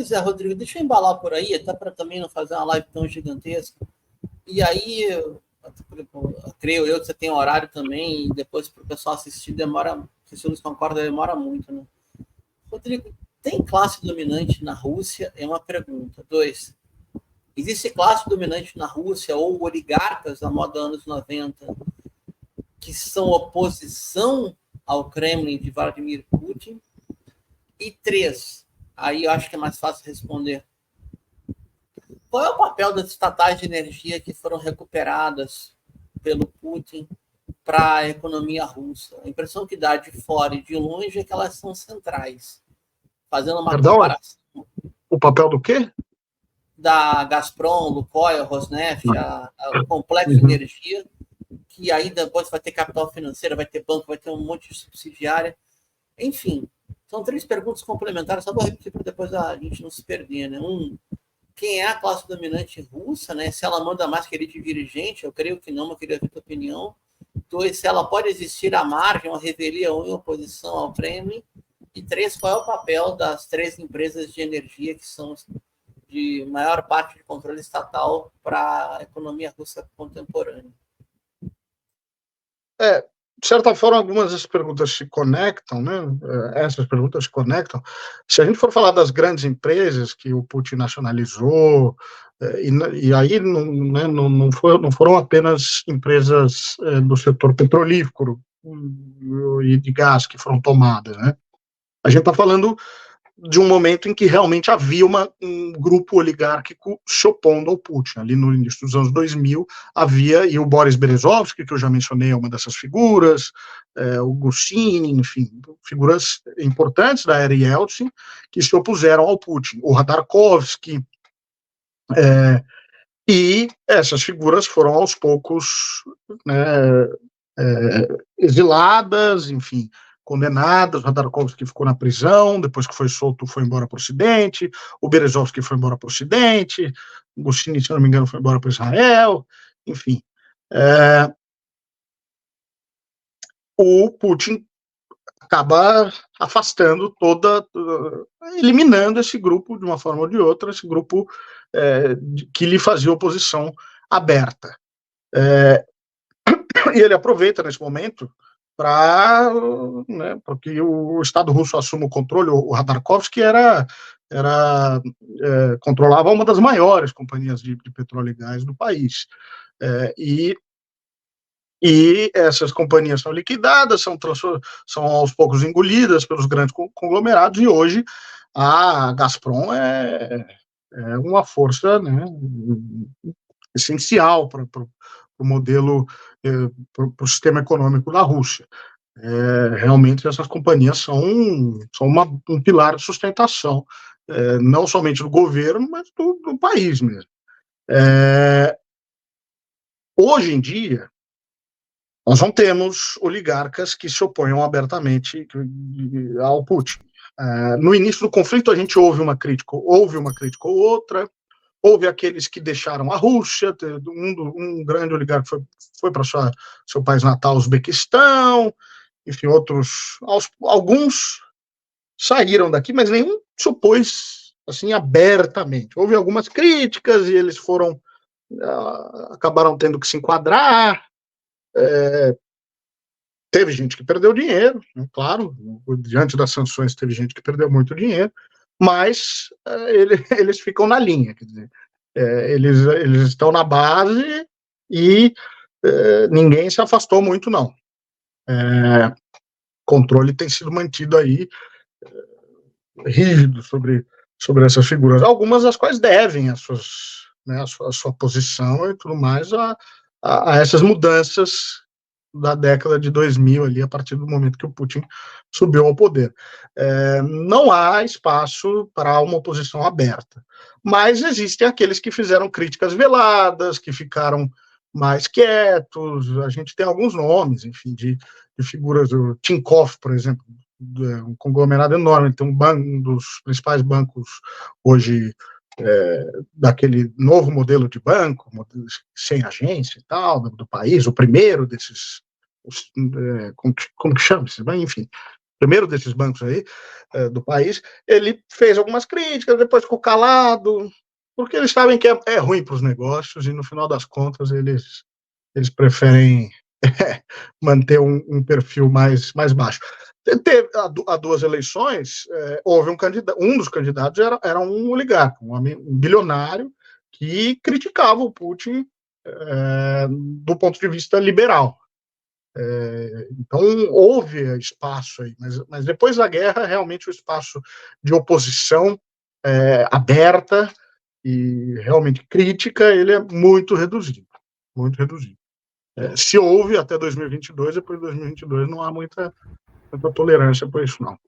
Pois é, Rodrigo, deixa eu embalar por aí, até para também não fazer uma live tão gigantesca. E aí, creio eu que você tem horário também, e depois para o pessoal assistir demora, se os senhores concordam, demora muito, né? Rodrigo, tem classe dominante na Rússia? É uma pergunta. 2, existe classe dominante na Rússia ou oligarcas da moda anos 90 que são oposição ao Kremlin de Vladimir Putin? E 3, aí eu acho que é mais fácil responder. Qual é o papel das estatais de energia que foram recuperadas pelo Putin para a economia russa? A impressão que dá de fora e de longe é que elas são centrais. Fazendo uma comparação. O papel do quê? Da Gazprom, Lukoil, Rosneft, o complexo de energia, que aí depois vai ter capital financeiro, vai ter banco, vai ter um monte de subsidiária. Enfim, são 3 perguntas complementares, só vou repetir para depois a gente não se perder, né? 1, quem é a classe dominante russa, né? Se ela manda mais que elite dirigente, eu creio que não, mas eu queria ver a tua opinião. 2, se ela pode existir à margem, uma revelia ou em oposição ao Kremlin. E 3, qual é o papel das 3 empresas de energia que são de maior parte de controle estatal para a economia russa contemporânea? De certa forma, algumas das perguntas se conectam, né? Essas perguntas se conectam. Se a gente for falar das grandes empresas que o Putin nacionalizou, e aí não foram apenas empresas do setor petrolífero e de gás que foram tomadas, né? A gente está falando de um momento em que realmente havia um grupo oligárquico se opondo ao Putin. Ali no início dos anos 2000, havia, e o Boris Berezovsky, que eu já mencionei, é uma dessas figuras, o Gushinin, enfim, figuras importantes da era Yeltsin, que se opuseram ao Putin. O Khodorkovsky, e essas figuras foram aos poucos, né, exiladas, enfim, condenadas. O Khodorkovsky ficou na prisão, depois que foi solto foi embora para o Ocidente, o Berezovsky foi embora para o Ocidente, o Gushinin, se não me engano, foi embora para Israel, enfim. O Putin acaba afastando eliminando esse grupo, de uma forma ou de outra, esse grupo que lhe fazia oposição aberta. E ele aproveita nesse momento para, né, porque o Estado russo assume o controle. O Khodorkovsky controlava uma das maiores companhias de petróleo e gás do país. E essas companhias são liquidadas, são aos poucos engolidas pelos grandes conglomerados, e hoje a Gazprom é uma força, né, essencial para o modelo, para o sistema econômico da Rússia. Realmente essas companhias são um pilar de sustentação, não somente do governo, mas do país mesmo. Hoje em dia, nós não temos oligarcas que se oponham abertamente ao Putin. No início do conflito, a gente houve uma crítica ou outra. Houve aqueles que deixaram a Rússia, um grande oligarca foi para seu país natal, Uzbequistão, enfim, alguns saíram daqui, mas nenhum se opôs assim abertamente. Houve algumas críticas e eles acabaram tendo que se enquadrar. Teve gente que perdeu dinheiro, né, claro, diante das sanções teve gente que perdeu muito dinheiro, mas eles ficam na linha, quer dizer, eles estão na base e ninguém se afastou muito, não. O controle tem sido mantido aí rígido sobre essas figuras, algumas das quais devem a sua posição e tudo mais a essas mudanças da década de 2000, ali, a partir do momento que o Putin subiu ao poder. Não há espaço para uma oposição aberta, mas existem aqueles que fizeram críticas veladas, que ficaram mais quietos. A gente tem alguns nomes, enfim, de figuras, o Tinkoff, por exemplo, um conglomerado enorme, tem um dos principais bancos hoje, daquele novo modelo de banco, sem agência e tal, do país, o primeiro desses, como que chama-se? Enfim, primeiro desses bancos aí do país, ele fez algumas críticas, depois ficou calado, porque eles sabem que é ruim para os negócios e, no final das contas, eles preferem manter um perfil mais baixo. Há duas eleições, houve um dos candidatos era um oligarca, um bilionário que criticava o Putin do ponto de vista liberal. Então, houve espaço aí, mas depois da guerra, realmente o espaço de oposição aberta e realmente crítica, ele é muito reduzido, muito reduzido. Se houve até 2022, depois de 2022 não há muita tolerância por isso, não.